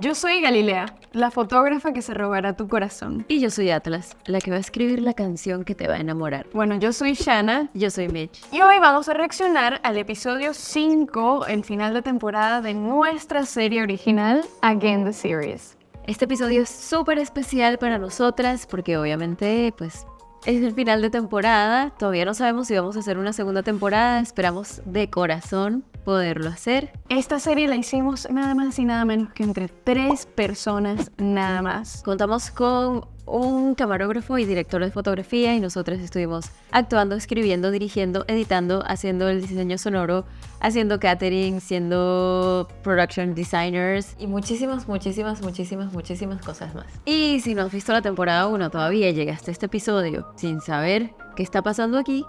Yo soy Galilea, la fotógrafa que se robará tu corazón. Y yo soy Atlas, la que va a escribir la canción que te va a enamorar. Bueno, yo soy Shanna. Yo soy Mitch. Y hoy vamos a reaccionar al episodio 5, el final de temporada de nuestra serie original, Again the Series. Este episodio es súper especial para nosotras porque obviamente, pues, es el final de temporada. Todavía no sabemos si vamos a hacer una segunda temporada. Esperamos de corazón poderlo hacer. Esta serie la hicimos nada más y nada menos que entre 3 personas nada más. Contamos con un camarógrafo y director de fotografía y nosotros estuvimos actuando, escribiendo, dirigiendo, editando, haciendo el diseño sonoro, haciendo catering, siendo production designers y muchísimas cosas más. Y si no has visto la temporada 1 todavía, llegaste a este episodio sin saber qué está pasando aquí,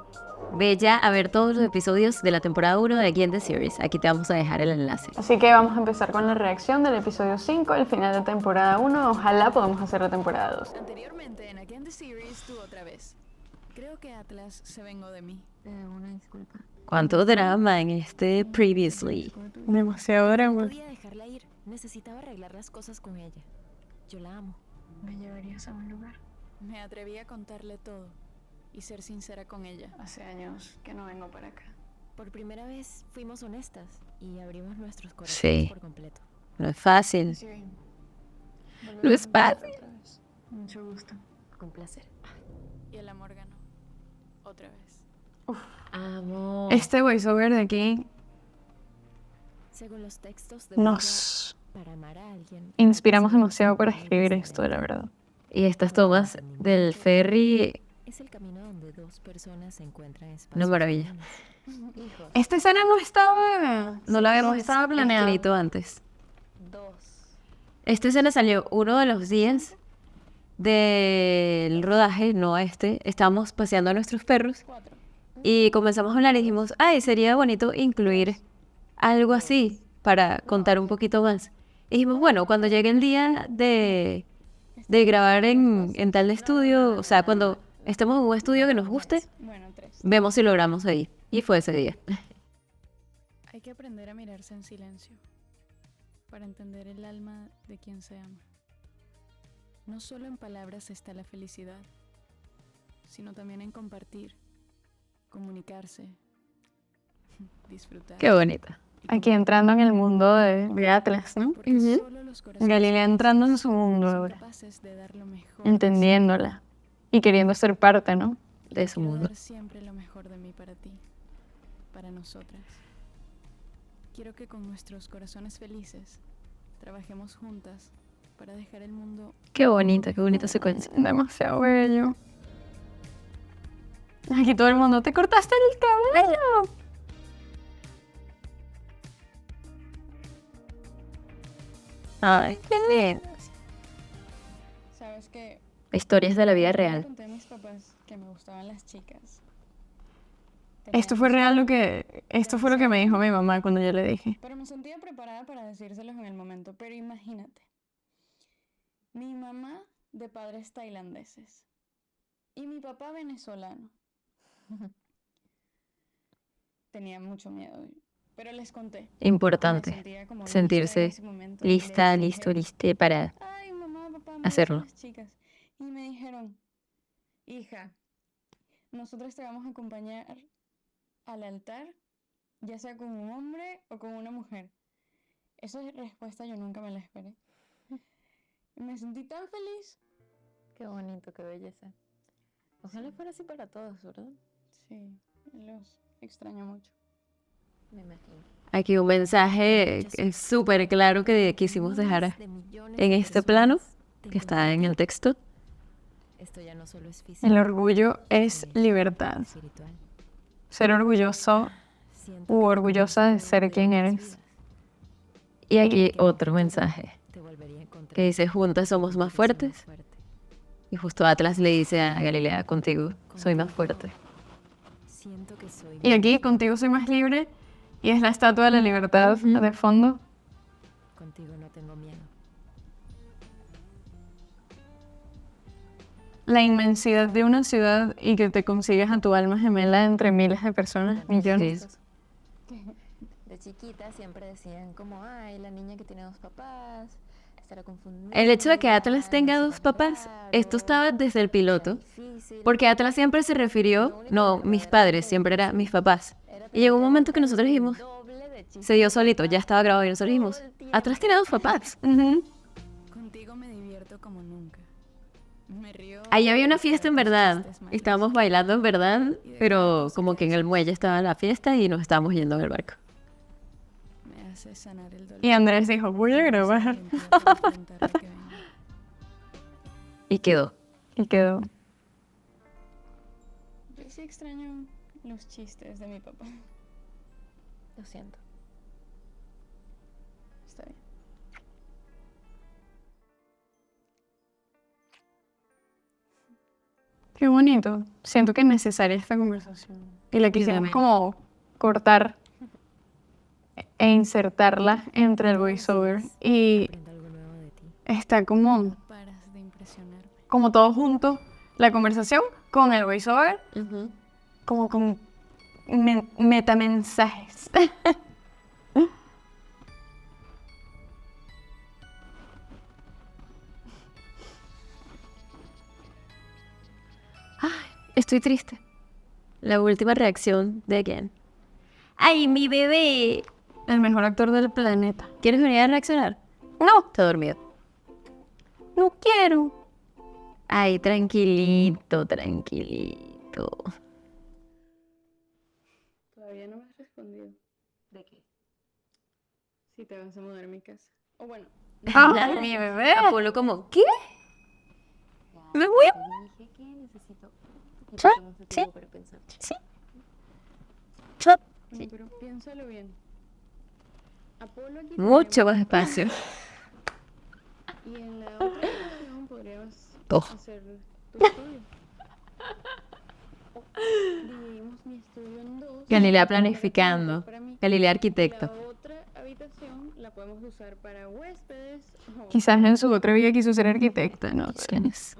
ve ya a ver todos los episodios de la temporada 1 de Again the Series. Aquí te vamos a dejar el enlace. Así que vamos a empezar con la reacción del episodio 5, el final de temporada 1. Ojalá podamos hacer la temporada 2. Anteriormente en Again the Series tú otra vez. Creo que Atlas se vengó de mí. Una disculpa. ¿Cuánto drama en este Previously? Demasiado drama. Podía dejarla ir. Necesitaba arreglar las cosas con ella. Yo la amo. ¿Me llevarías a un lugar? Me atreví a contarle todo y ser sincera con ella. Hace años que no vengo para acá. Por primera vez fuimos honestas y abrimos nuestros corazones Sí. por completo. No es fácil. No es fácil. Mucho gusto. Con placer. Y el amor ganó. Otra vez. Amo. Este voiceover de aquí Según los textos de nos para amar a alguien. inspiramos demasiado para escribir esto, la verdad. Y estas tomas del ferry, Es el camino donde dos personas se encuentran en una maravilla. Hijos. Esta escena no la habíamos estado planeando. Escrito antes. Dos. Esta escena salió uno de los días del rodaje, no este. Estábamos paseando a nuestros perros y comenzamos a hablar y dijimos, ay, sería bonito incluir algo así para contar un poquito más. Y dijimos, bueno, cuando llegue el día de grabar en tal estudio, o sea, cuando estemos en un estudio que nos guste, Bueno, 3. vemos si logramos ahí. Y fue ese día. Hay que aprender a mirarse en silencio para entender el alma de quien se ama. No solo en palabras está la felicidad, sino también en compartir, comunicarse, disfrutar. Qué bonita. Aquí entrando en el mundo de Atlas, ¿no? Porque solo los corazones Galilea entrando en su mundo son ahora, capaces de dar lo mejor de sí. entendiéndola y queriendo ser parte, ¿no? De su Quiero mundo. dar siempre lo mejor de mí para ti, para nosotras. Quiero que con nuestros corazones felices trabajemos juntas para dejar el mundo. Qué bonita secuencia. Demasiado bello. Aquí todo el mundo, te cortaste el cabello. Ay, qué lindo. ¿Sabes qué? Historias de la vida Le real. conté a mis papás que me gustaban las chicas. Esto fue lo que me dijo mi mamá cuando yo le dije. Pero me sentía preparada para decírselos en el momento. Pero imagínate, mi mamá de padres tailandeses y mi papá venezolano. Tenía mucho miedo, pero les conté. Me Importante. sentía como sentirse lista en ese momento y Lista, les listo, dije, liste para ay, mamá, papá, me hacerlo. gustan las chicas. Y me dijeron, hija, nosotros te vamos a acompañar al altar, ya sea con un hombre o con una mujer. Esa respuesta yo nunca me la esperé. Y me sentí tan feliz. Qué bonito, qué belleza. Ojalá fuera así para todos, ¿verdad? Sí, los extraño mucho. Me imagino. Aquí un mensaje súper claro que quisimos dejar en este plano, que está en el texto. Esto ya no solo es físico. El orgullo es libertad. Espiritual. Ser orgulloso Siento u que orgullosa de ser quien eres. Y aquí otro mensaje te volvería a encontrar. que dice, juntas somos más fuertes. Y justo Atlas le dice a Galilea, contigo soy más fuerte. Siento que soy Y aquí, contigo soy más libre. Y es la estatua de la libertad de fondo. contigo, no tengo miedo. La inmensidad de una ciudad y que te consigues a tu alma gemela entre miles de personas, millones. De chiquita siempre decían como, ay, la niña que tiene dos papás, El hecho de que Atlas tenga dos papás, esto estaba desde el piloto, porque Atlas siempre se refirió, no, mis padres, siempre era mis papás. Y llegó un momento que nosotros dijimos, se dio solito, ya estaba grabado y nosotros dijimos, Atlas tiene dos papás. Contigo me divierto como nunca. Me río. Ahí había una fiesta en verdad, estábamos bailando en verdad, pero como que en el muelle estaba la fiesta y nos estábamos yendo en el barco. Me hace sanar el dolor. Y Andrés dijo, voy a grabar. Y quedó. Y quedó. Yo sí extraño los chistes de mi papá. Lo siento. Está bien. Qué bonito. Siento que es necesaria esta conversación. Y la quisiéramos como cortar e insertarla entre el voiceover. Y está como Paras de impresionarme. todo junto la conversación con el voiceover, como con metamensajes. Estoy triste. La última reacción de Again. ¡Ay, mi bebé! El mejor actor del planeta. ¿Quieres venir a reaccionar? No, Está dormido. no quiero. Ay, tranquilito, tranquilito. Todavía no me has respondido. ¿De qué? Si te vas a mudar a mi casa. O bueno, Ay, mi bebé. Apolo como, ¿qué? Me voy a... Dije que necesito Sí, sí. para pensar. bueno, pero piénsalo bien. Apolo aquí Mucho más espacio. y en la otra habitación podrías Oh. hacer tu estudio. Dividimos mi estudio en dos. Galilea para ti planificando. para mí. Galilea arquitecto. La otra habitación la podemos usar para huéspedes. o Quizás en su otra vida quiso ser arquitecta, no sé. No sé,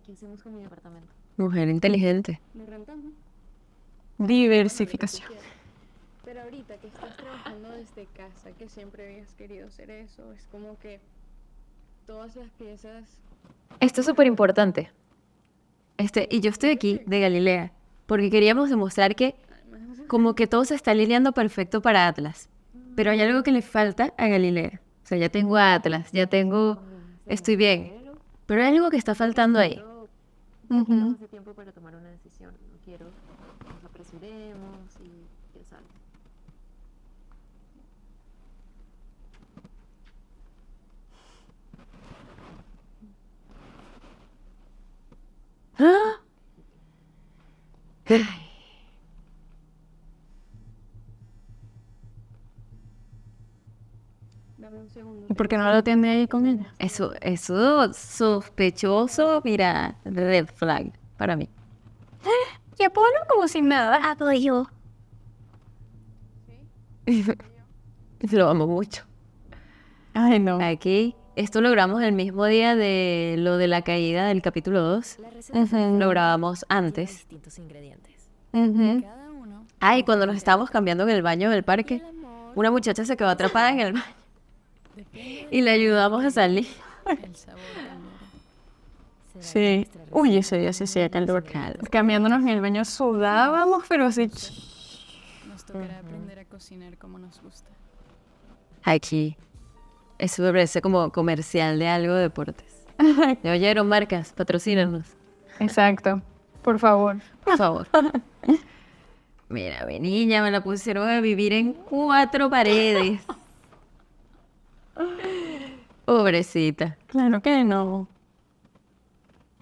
¿qué hacemos con mi departamento? Mujer inteligente. lo rentamos. Diversificación. Pero ahorita que estás trabajando desde casa, que siempre habías querido hacer eso, es como que todas las piezas. Esto es súper importante. Y yo estoy aquí de Galilea porque queríamos demostrar que como que todo se está alineando perfecto para Atlas. Pero hay algo que le falta a Galilea. O sea, ya tengo a Atlas, ya tengo... Estoy bien. Pero hay algo que está faltando ahí. Ujú. Hace tiempo para tomar una decisión. No quiero que nos apresuremos y ya sabes. ¡Ah! Dame un segundo. ¿Y por qué no lo atiende ahí con ella? Eso sospechoso, mira, red flag para mí. Y Apolo como sin nada. Apoyo. Lo amo mucho. Ay, no. Aquí, esto lo grabamos el mismo día de lo de la caída del capítulo 2. La receta Lo grabábamos tiene antes. distintos ingredientes. Ujú. Cada uno. Ay, cuando nos estábamos cambiando en el baño del parque, una muchacha se quedó atrapada en el baño y le ayudamos a salir. El sabor cambiará. Sí. Uy, ese día sí hacía calor. Cambiándonos en el baño sudábamos, pero así. Nos tocará aprender a cocinar como nos gusta. Aquí, eso me parece como comercial de algo de deportes. ¿Me oyeron, marcas? Patrocínanos, Exacto. Por favor. por favor. Mira, mi niña, me la pusieron a vivir en 4 paredes. Pobrecita. Claro que no.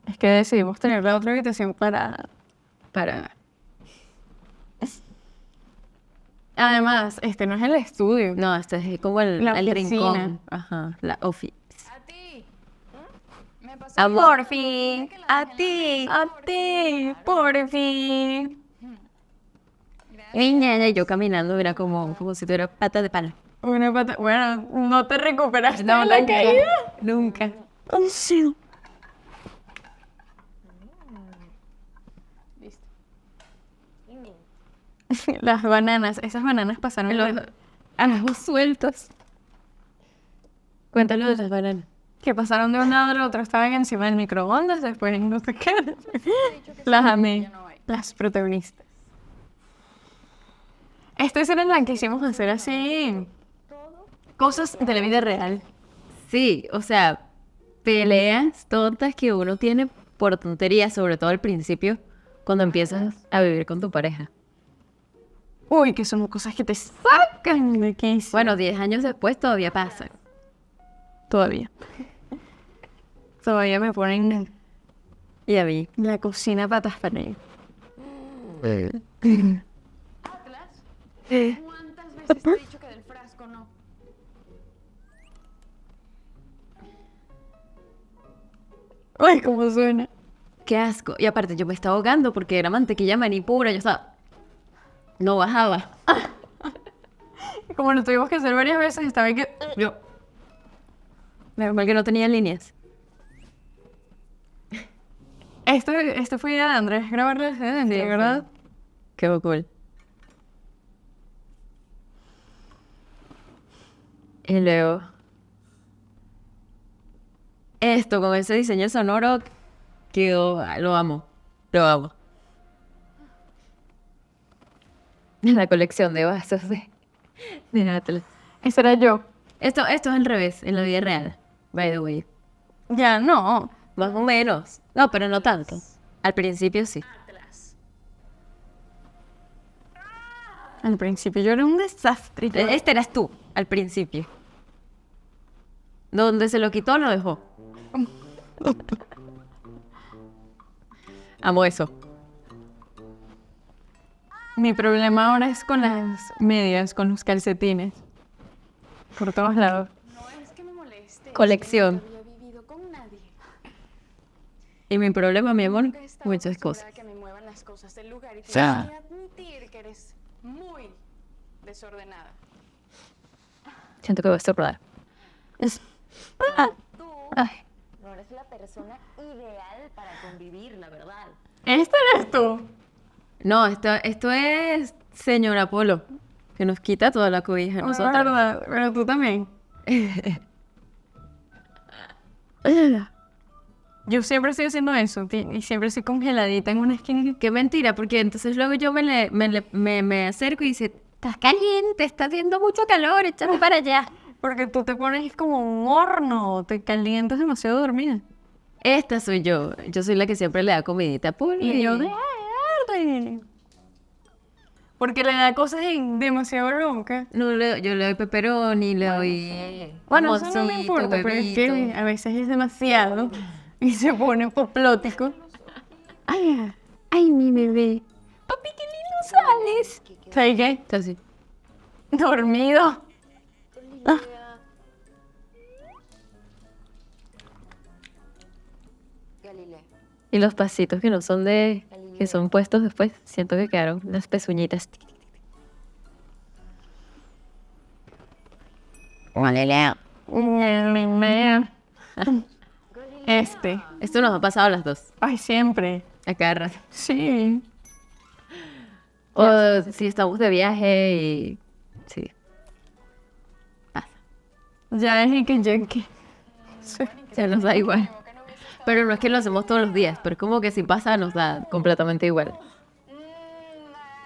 Es que decidimos tener la otra habitación para... Además, este no es el estudio. No, este es como el La oficina. rincón. Ajá, la office. A ti. Me pasó Amor. Por fin. A ti. Por fin. Y yo caminando, era como si tuviera patas de palo. Una pata... Bueno, no te recuperaste No, de la nunca. caída. Nunca. Listo. Las bananas. Esas bananas pasaron Los ajos sueltos. Cuéntalo de las bananas. Que pasaron de un lado al otro, estaban encima del microondas, después no sé qué. Las amé, las protagonistas. Esta escena en la que hicimos hacer así cosas de la vida real. Sí, o sea, peleas tontas que uno tiene por tonterías, sobre todo al principio, cuando empiezas a vivir con tu pareja. Uy, que son cosas que te sacan de quicio. Bueno, 10 años después todavía pasan. Todavía. Todavía me ponen Y a mí. la cocina patas para ello. ¿Cuántas veces te he dicho que del frasco no? Ay, cómo suena. Qué asco. Y aparte yo me estaba ahogando porque era mantequilla maní pura. Yo estaba... No bajaba. Como lo tuvimos que hacer varias veces, estaba ahí que... Yo... Menos mal que no tenía líneas. Esto fue idea de Andrés grabar la escena, Sí, ¿verdad? Qué cool. Y luego... Esto, con ese diseño sonoro, quedó... Lo amo. Lo amo. La colección de vasos de Atlas. Ese era yo. Esto es al revés, en la vida real. By the way. Ya no. Más o menos. No, pero no tanto. Al principio sí. Al principio yo era un desastre. Este eras tú, al principio. Donde se lo quitó, lo dejó. Amo eso. Mi problema ahora es con las medias, con los calcetines. Por todos lados. No es que me moleste. Colección. Es que nunca había vivido con nadie. Y mi problema, mi amor, Nunca he estado muchas acostumbrada cosas. a que me muevan las cosas del lugar y O sea. tengo que admitir que eres muy desordenada. Siento que voy a estornudar. Tú Ay. no eres la persona ideal para convivir, la verdad. ¿Este eres tú? No, esto es señora Polo, que nos quita toda la cobija a No es nosotros. verdad, pero tú también. Yo siempre estoy haciendo eso y siempre estoy congeladita en una esquina. Qué mentira, porque entonces luego yo me acerco y dice, estás caliente, está haciendo mucho calor, échate para allá. Porque tú te pones como un horno, te calientas demasiado dormida. Esta soy yo. Yo soy la que siempre le da comidita a Polo. Y yo de... Porque le da cosas demasiado locas. No, yo le doy pepperoni, le doy... Bueno, eso no me jamoncito, importa, pero es huevito. que a veces es demasiado y se pone poplótico. Ay, ay, mi bebé. Papi, qué lindo sales. ¿Sabes qué? Está así. Dormido. Ah. Y los pasitos que no son de... que son puestos después, siento que quedaron las pezuñitas. Este. Esto nos ha pasado a las dos, Ay, siempre. a cada rato. Sí. O si estamos de viaje y... Sí. Pasa. Ya es y que llegue. Sí. Ya nos da igual. Pero no es que lo hacemos todos los días, pero es como que si pasa nos da completamente igual.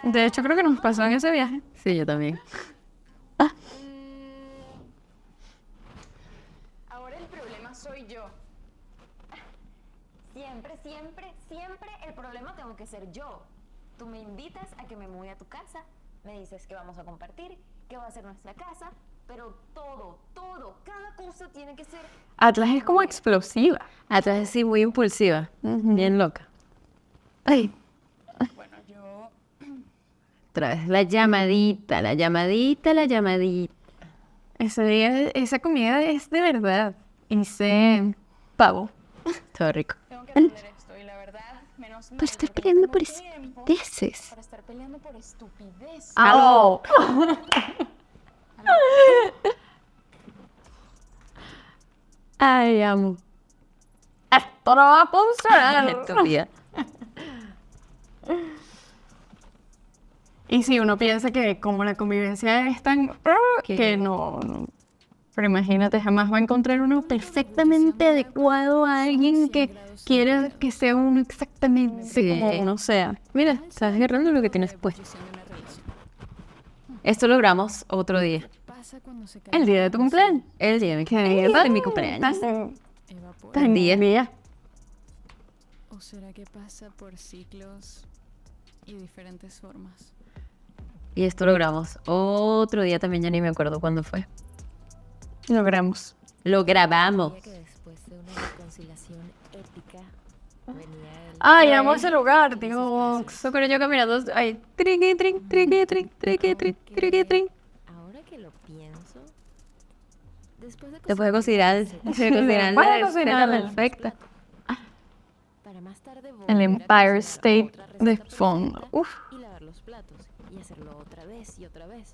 De hecho, creo que nos pasó en ese viaje. Sí, yo también. Ahora el problema soy yo. Siempre, siempre, siempre el problema tengo que ser yo. Tú me invitas a que me mude a tu casa, me dices que vamos a compartir, que va a ser nuestra casa, pero todo, cada cosa tiene que ser... Atlas es como explosiva. Atrás sí, muy impulsiva. Bien loca. Ay. Bueno, yo... Otra vez, la llamadita, la llamadita, la llamadita. Ese día, esa comida es de verdad. Hice pavo. Todo rico. Tengo que atender esto y la verdad, menos mal. Pero estoy porque peleando no por tengo tiempo estupideces. para estar peleando por estupidez. ¡Oh! Ay, amo. Esto no va a funcionar. Estúpida. Y si uno piensa que como la convivencia es tan... que no Pero imagínate, jamás va a encontrar uno perfectamente adecuado a alguien que quiera que sea uno exactamente Sí. como uno sea. Mira, estás agarrando lo que tienes puesto. Esto logramos otro día. El día de tu cumpleaños. El día de mi, ¿Qué el día de mi tal? cumpleaños. Tan día. ¿O será que pasa por ciclos y diferentes formas? Y esto logramos otro día también, ya ni me acuerdo cuándo fue. Logramos. Lo grabamos. Que después de una reconciliación épica venía el... Ay, amo ese lugar, tío. Pero yo caminando, ay, triqui, triqui, triqui, triqui, triqui, triqui, triqui, triqui. Ahora que lo pienso, después de Después de cocinar, Después de cocinar. perfecta. para más tarde El volver a Empire cocinar State otra de receta fondo. perfecta Uf. y lavar los platos y hacerlo otra vez y otra vez.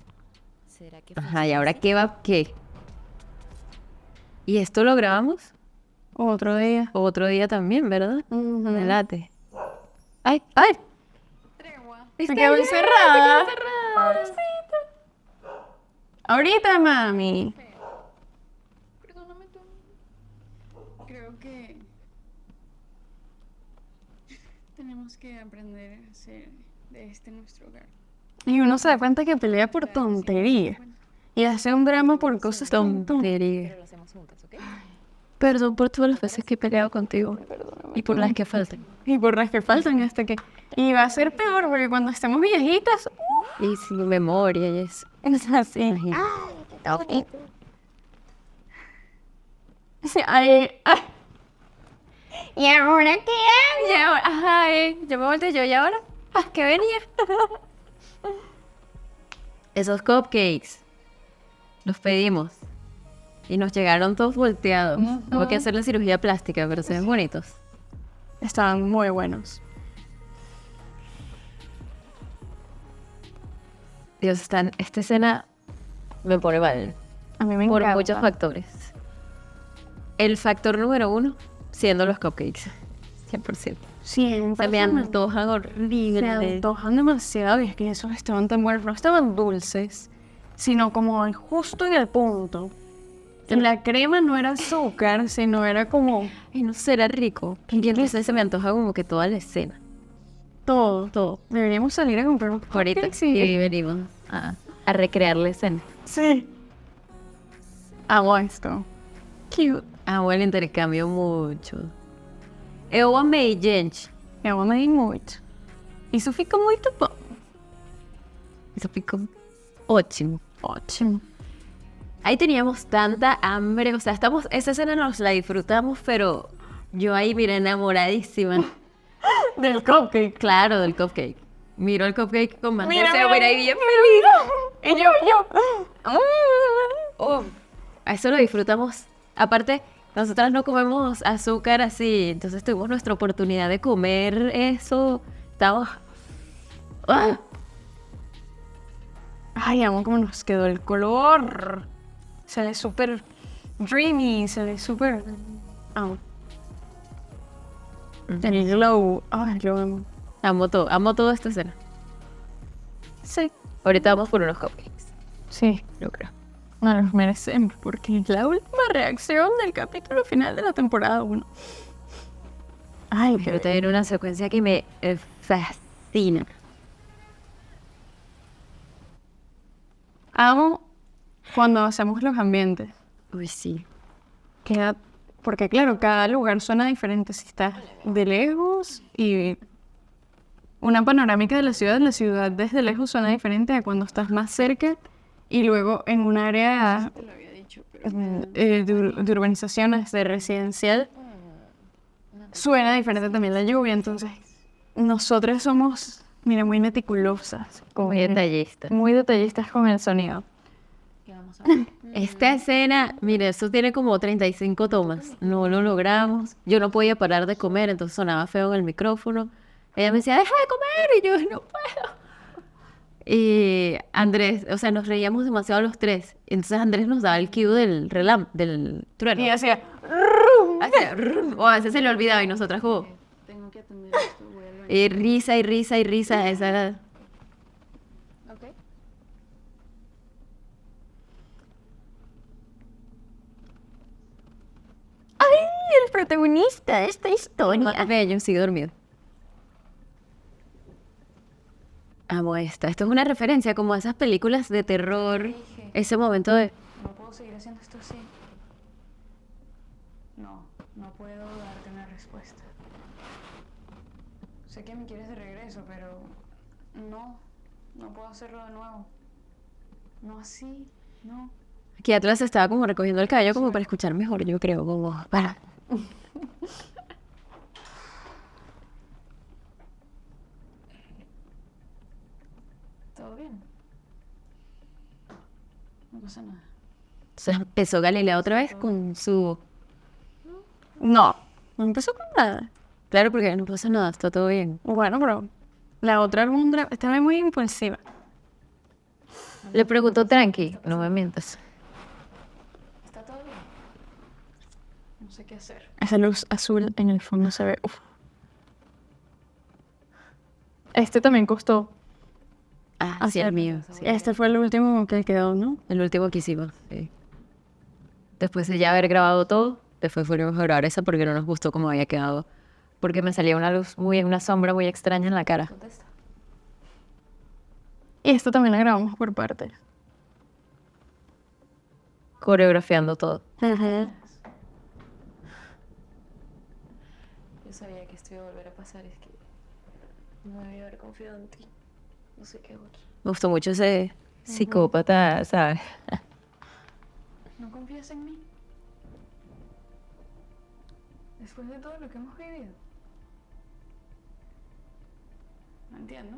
¿Será que Ajá, ¿y funciona ahora así? qué va? ¿Qué? ¿Y esto lo grabamos? Otro día. Otro día también, ¿verdad? Ujú. Me late. ¡Ay! ¡Ay! Se quedó encerrada. Ahorita, mami. Perdóname tú. Creo que tenemos que aprender a hacer de este nuestro hogar. Y uno se da cuenta que pelea por tonterías. Y hace un drama por cosas tonterías. Pero lo hacemos juntas, ¿ok? Perdón por todas las veces que he peleado contigo. Y por las que faltan. Y por las que faltan hasta que... Y va a ser peor porque cuando estemos viejitas... Y sin memoria y eso. Es así. Imagínate. Sí, ay, ay. ¿Y ahora qué? Y ahora, ay, yo me volteé yo, ¿y ahora? ¿Qué venía? Esos cupcakes. Los pedimos. Y nos llegaron todos volteados. Tuve que hacer la cirugía plástica, pero se ven bonitos. Estaban muy buenos. Dios, esta escena me pone mal. A mí me Por encanta. muchos factores. El factor número 1, siendo los cupcakes. 100%. Siempre Se me antojan horrible. Se antojan demasiado y es que esos estaban tan buenos. No estaban dulces, sino como justo en el punto. La crema no era azúcar, sino era como Ay, no será rico. Y entonces se me antoja como que toda la escena. todo. Todo. Deberíamos salir a comprar un Ahorita. cupcakes Y venimos a recrear la escena. Sí. Amo esto. Cute. Amo el intercambio mucho. Eu amei, gente. Eu amei muito. Isso fica muito bom. Eso ficou ótimo. Ótimo. Ahí teníamos tanta hambre, o sea, esa escena nos la disfrutamos, pero yo ahí, mira, enamoradísima. Del cupcake. Claro, del cupcake. Miro el cupcake con más Mira, deseo, mira, mira, ahí bien feliz. Y yo. Oh, a eso lo disfrutamos. Aparte, nosotras no comemos azúcar así, entonces tuvimos nuestra oportunidad de comer eso. Estamos... ¡Ah! Ay, amo cómo nos quedó el color. Se ve súper dreamy, se ve súper... Amo. El glow. Ay, lo amo. Amo toda esta escena. Sí. Ahorita vamos por unos cupcakes, Sí, yo creo. nos los merecemos porque es la última reacción del capítulo final de la temporada 1. Ay, Pero tener una secuencia que me fascina. amo cuando hacemos los ambientes. Uy, sí. Queda, porque claro, cada lugar suena diferente. Si estás de lejos y una panorámica de la ciudad desde lejos suena diferente a cuando estás más cerca y luego en un área de urbanizaciones, de residencial, suena diferente también la lluvia. Entonces, nosotras somos, mira, muy meticulosas, Muy detallista. muy detallistas con el sonido. Esta escena, mire, eso tiene como 35 tomas. No lo logramos. Yo no podía parar de comer, entonces sonaba feo en el micrófono. Ella me decía, deja de comer, y yo, no puedo. Y Andrés, o sea, nos reíamos demasiado los tres. Entonces Andrés nos daba el cue del trueno. Y hacía, Hacía rum, o a veces se le olvidaba y nosotras como... Tengo que atender esto, voy al baño. Y risa y risa y risa. Esa era... protagonista de esta historia. Bello, sigue dormido. Amo esta. Esto es una referencia como a esas películas de terror. Ese momento de... No puedo seguir haciendo esto así. No puedo darte una respuesta. Sé que me quieres de regreso, pero no puedo hacerlo de nuevo. No así, no. Aquí atrás estaba como recogiendo el cabello como para escuchar mejor, yo creo, como para... ¿Todo bien? No pasa nada. Entonces empezó Galilea otra vez con su... No empezó con nada. Claro, porque no pasa nada, está todo bien. Bueno, pero la otra almondra estaba muy impulsiva. Le preguntó tranqui, no me mientas. ¿Está todo bien? No sé qué hacer. Esa luz azul en el fondo se ve. Uf. Este también costó. Ah, sí, el mío. Sí. Este fue el último que quedó, ¿no? El último que hicimos, sí. Después de ya haber grabado todo, después fuimos a grabar esa porque no nos gustó cómo había quedado. Porque me salía una sombra muy extraña en la cara. Y esto también lo grabamos por partes. Coreografiando todo. Ajá. Yo sabía que esto iba a volver a pasar, es que no debía haber confiado en ti. No sé qué otro. Me gustó mucho ese psicópata, ¿sabes? ¿No confías en mí? Después de todo lo que hemos vivido. No entiendo.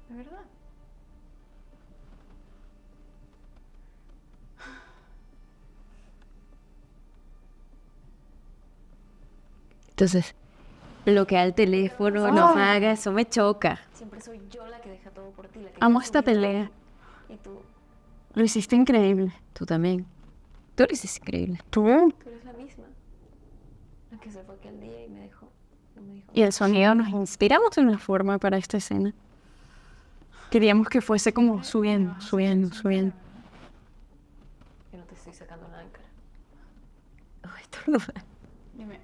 ¿De verdad? Entonces, bloquea el teléfono, no haga, eso me choca. Siempre soy yo la que deja todo por ti. La que Amo quiere esta subir todo. pelea. Y tú Lo hiciste increíble. Tú también. Tú eres increíble. Tú. eres la misma. La que se fue aquel día y me dejó. No me dijo. Y el sonido nos inspiramos de una forma para esta escena. Queríamos que fuese como subiendo, subiendo, subiendo. Que no te estoy sacando nada en cara. Ay, estornuda. Dime,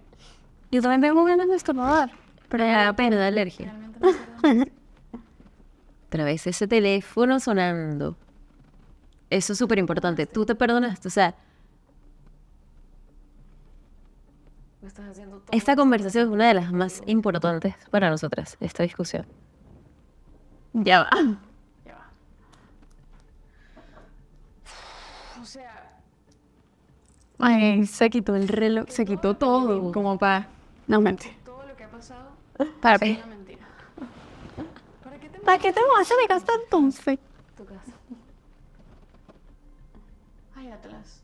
Yo también tengo ganas de estornudar. Pero me da pena, da alergia. ¿realmente me perdonas? Otra vez ese teléfono sonando. Eso es súper importante. Tú te perdonaste, o sea, Me estás haciendo todo. esta conversación es una de las más importantes para nosotras, esta discusión. Ya va. Ya va. O sea, Ay, se quitó el reloj, se quitó todo. Como para... No, mentira. todo lo que ha pasado Para es una mentira. ¿Para qué te vas a dejar hasta entonces? Tu casa. Ay, Atlas.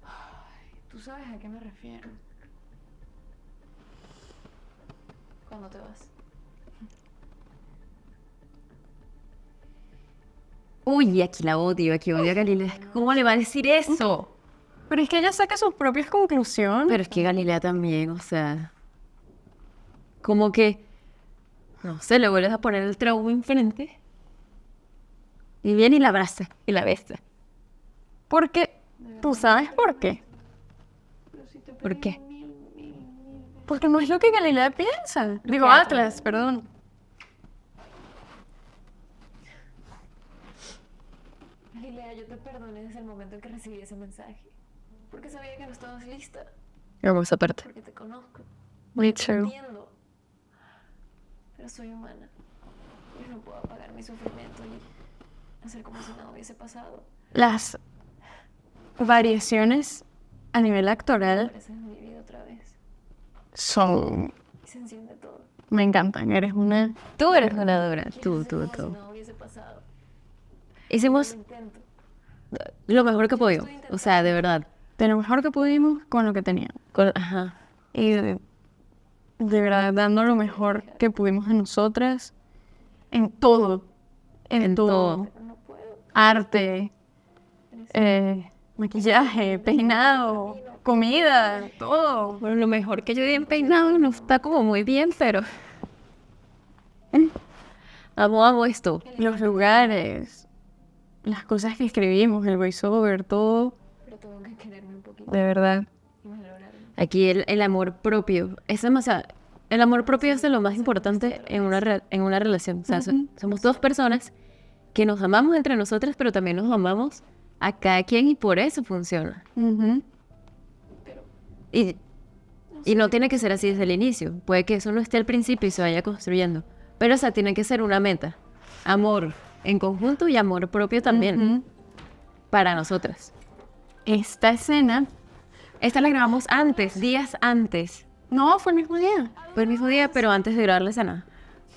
Ay, tú sabes a qué me refiero. ¿Cuándo te vas? Uy, aquí aquí odio a Galilea. ¿Cómo le va a decir eso? Pero es que ella saca sus propias conclusiones. Pero es que Galilea también, o sea, como que, no sé, le vuelves a poner el trauma enfrente. Y viene y la abraza y la besa. Porque... ¿Tú sabes por qué? ¿Por qué? Porque no es lo que Galilea piensa. Digo, Claro. Atlas, perdón. Galilea, yo te perdoné desde el momento en que recibí ese mensaje. Porque sabía que no estabas lista. Vamos aparte. Porque te conozco. Me Te too. entiendo. Pero soy humana. Yo no puedo apagar mi sufrimiento y hacer como si nada hubiese pasado. Las variaciones a nivel actoral Apareces en mi vida otra vez. son... Y se enciende todo. Me encantan. Eres una... Tú eres una dura, Quiero tú. hacer como si nada hubiese pasado. Hicimos Lo intento. lo mejor que pudimos, o sea, de verdad. De lo mejor que pudimos con lo que teníamos. Ajá. Y de verdad dando lo mejor que pudimos a nosotras en todo. En todo. Pero no puedo. Arte, maquillaje, peinado, comida, todo. Bueno, lo mejor que yo di en peinado no está como muy bien, pero... Amo esto. Los lugares, las cosas que escribimos, el voiceover, todo. De verdad. Aquí el amor propio es demasiado. El amor propio es de lo más importante en una relación. O sea, somos dos personas que nos amamos entre nosotras, pero también nos amamos a cada quien y por eso funciona. Ujú. Y no tiene que ser así desde el inicio. Puede que eso no esté al principio y se vaya construyendo. Pero esa tiene que ser una meta. Amor en conjunto y amor propio también. Ujú. Para nosotras. Esta escena, Esta la grabamos antes, días antes. no, fue el mismo día. Fue el mismo día, pero antes de grabar la escena.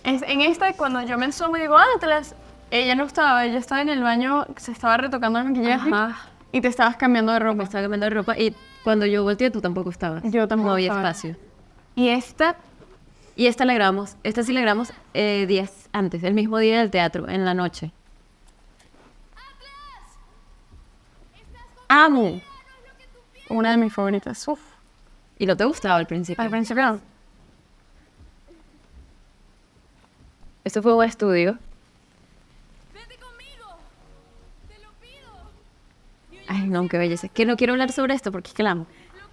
En esta, cuando yo me asomo y digo, Atlas, ella no estaba, ella estaba en el baño, se estaba retocando el maquillaje Ajá. y te estabas cambiando de Me ropa. estaba cambiando de ropa y cuando yo volteé tú tampoco estabas. Yo tampoco No había estaba. espacio. Y esta, Y esta sí la grabamos días antes, el mismo día del teatro, en la noche. ¡Amo! una de mis favoritas. Uf, Y no te gustaba al principio. al principio no. Esto fue un estudio. Ay, no, qué belleza. Que no quiero hablar sobre esto porque es que la amo. Lo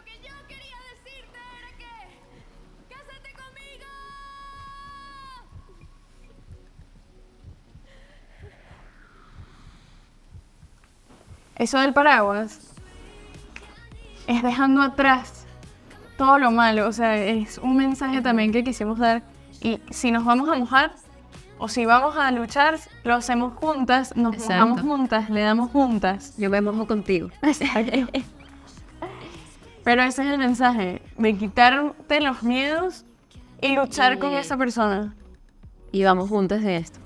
que yo quería decirte era que cásate conmigo. Eso del paraguas es dejando atrás todo lo malo. O sea, es un mensaje también que quisimos dar. Y si nos vamos a mojar o si vamos a luchar, lo hacemos juntas, nos Exacto. mojamos juntas, le damos juntas. Yo me mojo contigo. Exacto. Pero ese es el mensaje, de quitarte los miedos y luchar con esa persona. Y vamos juntas en esto.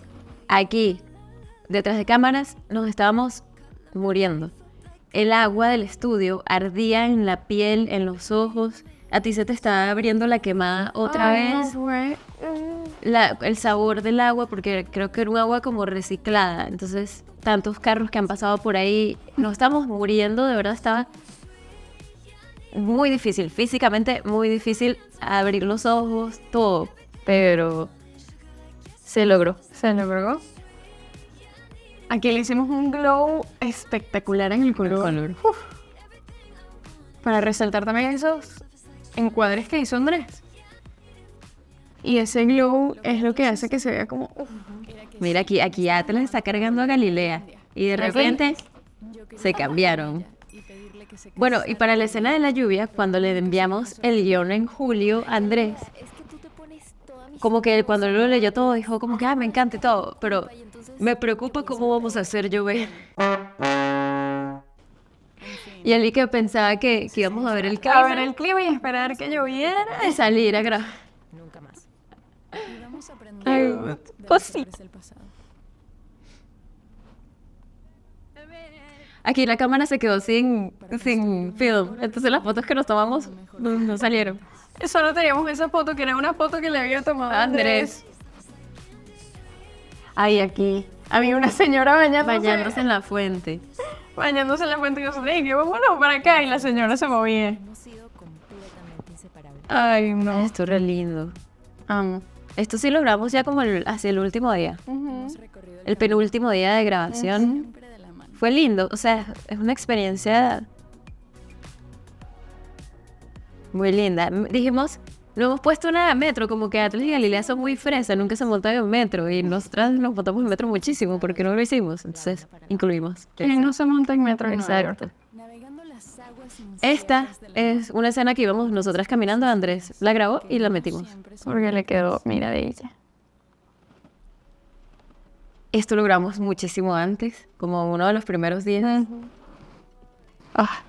Aquí, detrás de cámaras, nos estábamos muriendo. El agua del estudio ardía en la piel, en los ojos. A ti se te estaba abriendo la quemada otra Ay, vez. no, güey. El sabor del agua, porque creo que era un agua como reciclada. Entonces, tantos carros que han pasado por ahí, nos estamos muriendo, de verdad estaba muy difícil, físicamente muy difícil abrir los ojos, todo, pero se logró. Se logró. Aquí le hicimos un glow espectacular en el color. Uf. Para resaltar también esos encuadres que hizo Andrés. Y ese glow es lo que hace que se vea como... uf. Mira, aquí Atlas está cargando a Galilea y de repente se cambiaron. Bueno, y para la escena de la lluvia, cuando le enviamos el guión en julio a Andrés, Es que tú te pones toda mi como que cuando él lo leyó todo dijo como que me encanta y todo, pero me preocupa cómo vamos a hacer llover. Y él que pensaba que íbamos a ver el A clima ver el clima y esperar que lloviera. y salir a grabar. nunca más. Y vamos a aprender Ay, de lo pues que sí. ofrece el pasado. Aquí la cámara se quedó sin film, entonces las fotos que nos tomamos no salieron. Solo teníamos esa foto, que era una foto que le había tomado a Andrés. Ay, aquí. Había una señora Bañándose en la fuente. bañándose en la fuente y nosotros, "Ey, que vámonos para acá", y la señora se movía. Hemos sido completamente inseparables. Ay, no. Esto es re lindo. Amo. Esto sí lo grabamos ya como hacia el último día. Hemos recorrido El penúltimo día de grabación. siempre de la mano. Fue lindo, o sea, es una experiencia muy linda. Dijimos, no hemos puesto nada de metro, como que Atlas y Galilea son muy fresas, nunca se montan en metro y nosotras nos montamos en metro muchísimo porque no lo hicimos, entonces incluimos. ¿Quién no se monta en metro en Nueva Exacto. York? Navegando las aguas Esta inciertas de la es una escena que íbamos nosotras caminando, Andrés la grabó y la metimos. siempre son Porque le quedó, mira de ella. Esto lo grabamos muchísimo antes, como uno de los primeros días. Ah,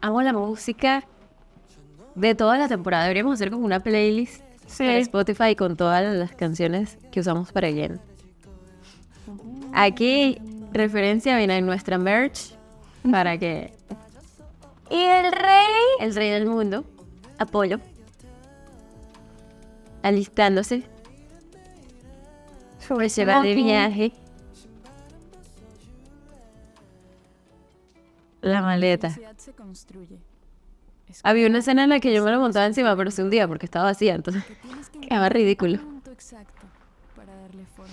Amo la música de toda la temporada. Deberíamos hacer como una playlist sí. para Spotify con todas las canciones que usamos para Jen. Aquí, referencia viene en nuestra merch para que Y el rey. el rey del mundo, Apolo, alistándose, pues se va de viaje. La maleta. La sociedad se construye. Había una escena en la que yo me lo montaba encima, pero sí un día porque estaba vacía, entonces Que tienes que quedaba ridículo. encontrar el punto exacto para darle forma.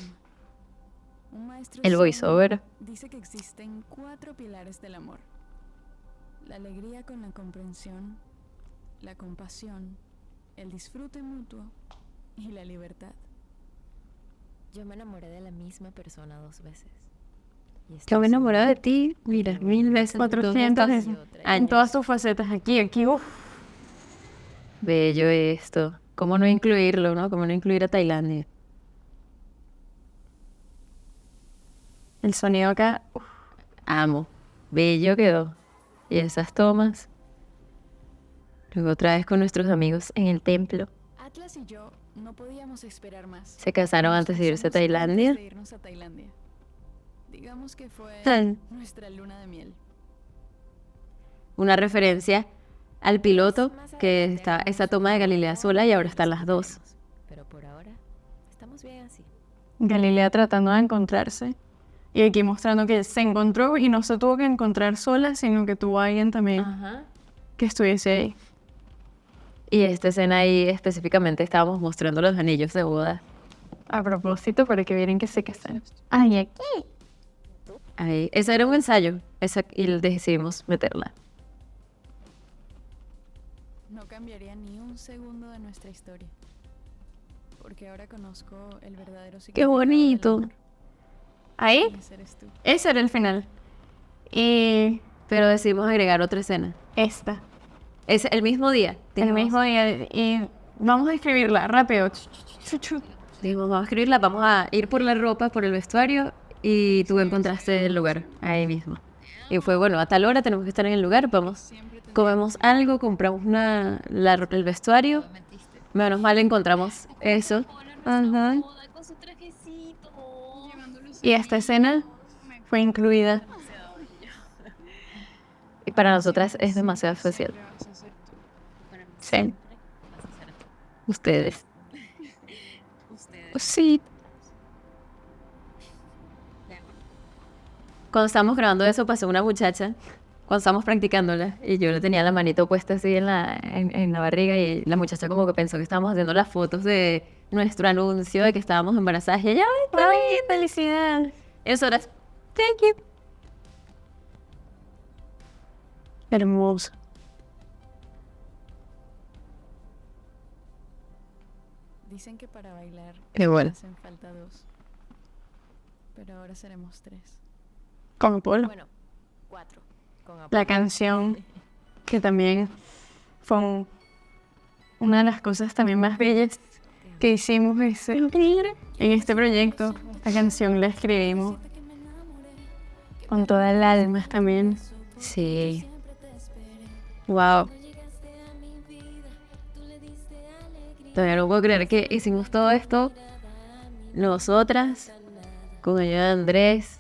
Un maestro El Zen voiceover. dice que existen 4 pilares del amor: la alegría con la comprensión, la compasión, el disfrute mutuo y la libertad. Yo me enamoré de la misma persona 2 veces. Y estoy Yo me enamoré de segura ti, mira, 1000 veces. 400 todos en estos en años. todas sus facetas. Aquí, uff. Bello esto. ¿Cómo no incluirlo, no? ¿Cómo no incluir a Tailandia? El sonido acá, uf. Amo. Bello quedó. Y esas tomas. Luego otra vez con nuestros amigos en el templo. Atlas y yo no podíamos esperar más. Se casaron Nos antes de irse a casamos Tailandia. antes de irnos a Tailandia. Digamos que fue nuestra luna de miel. Una referencia al piloto, que está esa toma de Galilea sola y ahora están las dos. Pero por ahora, estamos bien así. Galilea tratando de encontrarse. Y aquí mostrando que se encontró y no se tuvo que encontrar sola, sino que tuvo a alguien también Ajá. que estuviese ahí. Y esta escena ahí específicamente estábamos mostrando los anillos de boda. A propósito, para que vieran que se casaron. Ay, aquí. Ahí. Ese era un ensayo. Y decidimos meterla. No cambiaría ni un segundo de nuestra historia. Porque ahora conozco el verdadero ¡Qué significado del bonito! amor. Ahí, Y ese eres tú. ese era el final. Y Pero decidimos agregar otra escena. esta, Es el mismo día. el mismo día. Y vamos a escribirla rápido. Dijimos, vamos a escribirla, vamos a ir por la ropa, por el vestuario, y tú encontraste el lugar ahí mismo. Y fue, bueno, a tal hora tenemos que estar en el lugar, vamos, comemos algo, compramos el vestuario. Menos mal encontramos eso. Ajá. Y esta escena fue incluida. Y para nosotras es demasiado especial. Sí. Ustedes. Sí. Cuando estábamos grabando eso pasó una muchacha, cuando estábamos practicándola, y yo le tenía la manito puesta así en la barriga, y la muchacha como que pensó que estábamos haciendo las fotos de nuestro anuncio de que estábamos embarazadas, y ella, ¡ay, ¡Felicidad! eso era, thank you. Hermoso. Dicen que para bailar Qué bueno. hacen falta 2. Pero ahora seremos 3. Con Polo. Bueno, 4. Con La apoyo. canción, que también fue una de las cosas también más bellas que hicimos en este proyecto. La canción la escribimos con toda el alma también. Sí. Wow. Todavía no puedo creer que hicimos todo esto nosotras, con ayuda de Andrés.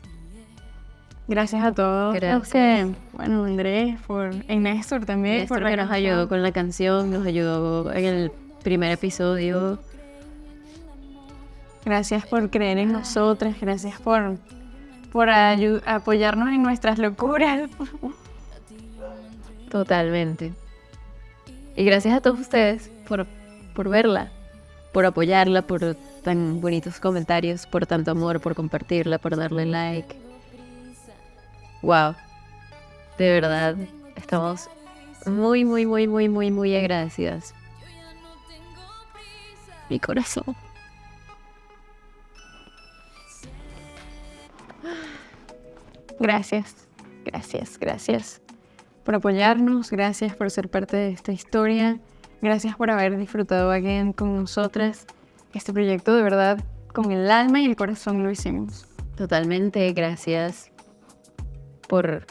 Gracias a todos. Gracias. Bueno, Andrés, y Néstor también. Néstor que nos ayudó con la canción, nos ayudó en el primer episodio. Gracias por creer en nosotras, gracias por apoyarnos en nuestras locuras. Totalmente. Y gracias a todos ustedes por verla, por apoyarla, por tan bonitos comentarios, por tanto amor, por compartirla, por darle like. Wow. De verdad, estamos muy, muy, muy, muy, muy, muy agradecidas. Mi corazón. Gracias, gracias, gracias por apoyarnos, gracias por ser parte de esta historia, gracias por haber disfrutado again con nosotras. Este proyecto de verdad, con el alma y el corazón lo hicimos. Totalmente, gracias por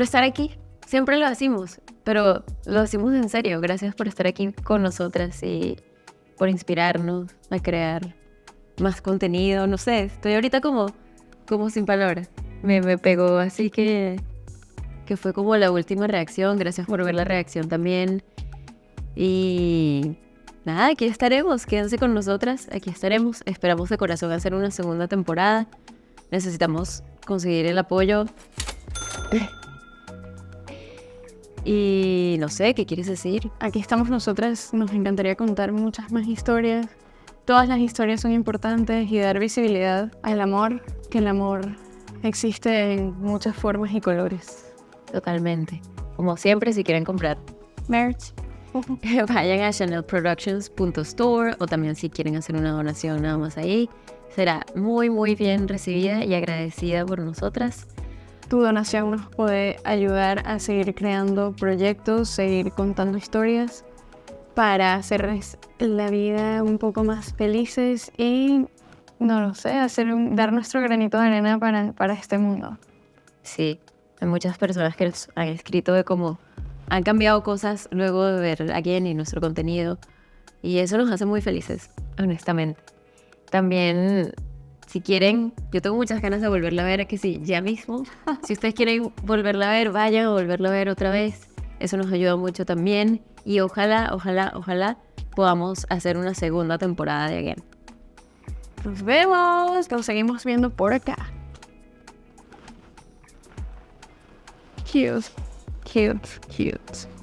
estar aquí. Siempre lo decimos, pero lo decimos en serio. Gracias por estar aquí con nosotras y por inspirarnos a crear más contenido. No sé, estoy ahorita como sin palabras. Me pegó, así que fue como la última reacción. Gracias por ver la reacción también. Y nada, aquí estaremos. Quédense con nosotras. Aquí estaremos. Esperamos de corazón hacer una segunda temporada. Necesitamos conseguir el apoyo. Y no sé, ¿qué quieres decir? Aquí estamos nosotras, nos encantaría contar muchas más historias, todas las historias son importantes y dar visibilidad al amor, que el amor existe en muchas formas y colores. Totalmente. Como siempre, si quieren comprar Merch. vayan a chanelproductions.store o también si quieren hacer una donación nada más ahí. Será muy muy bien recibida y agradecida por nosotras. Tu donación nos puede ayudar a seguir creando proyectos, seguir contando historias para hacerles la vida un poco más felices y, no lo sé, dar nuestro granito de arena para este mundo. Sí, hay muchas personas que nos han escrito de cómo han cambiado cosas luego de ver a Jenny y nuestro contenido y eso nos hace muy felices, honestamente. También, si quieren, yo tengo muchas ganas de volverla a ver, que sí, ya mismo. Si ustedes quieren volverla a ver, vayan a volverla a ver otra vez. Eso nos ayuda mucho también y ojalá podamos hacer una segunda temporada de Again. Nos vemos, nos seguimos viendo por acá. Cute, cute, cute.